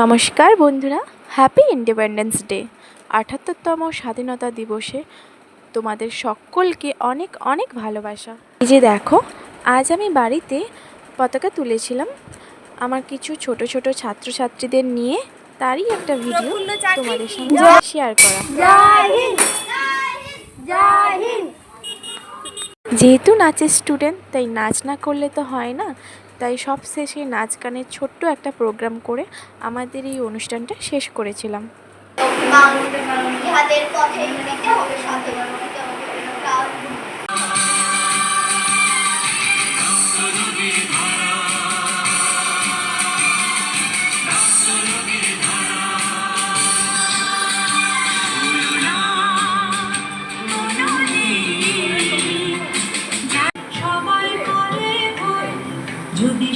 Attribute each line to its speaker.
Speaker 1: নমস্কার বন্ধুরা, happy independence day. ৭৮তম স্বাধীনতা দিবসে তোমাদের সকলকে অনেক অনেক ভালোবাসা। এই যে দেখো, আজ আমি বাড়িতে পতাকা তুলেছিলাম আমার কিছু ছোট ছোট ছাত্রছাত্রীদের নিয়ে, তারই একটা ভিডিও তোমাদের সঙ্গে শেয়ার করা। যেহেতু নাচের স্টুডেন্ট, তাই নাচ না করলে তো হয় না, তাই সব শেষে নাচ গানের ছোট্ট একটা প্রোগ্রাম করে আমাদের এই অনুষ্ঠানটা শেষ করেছিলাম।
Speaker 2: যদি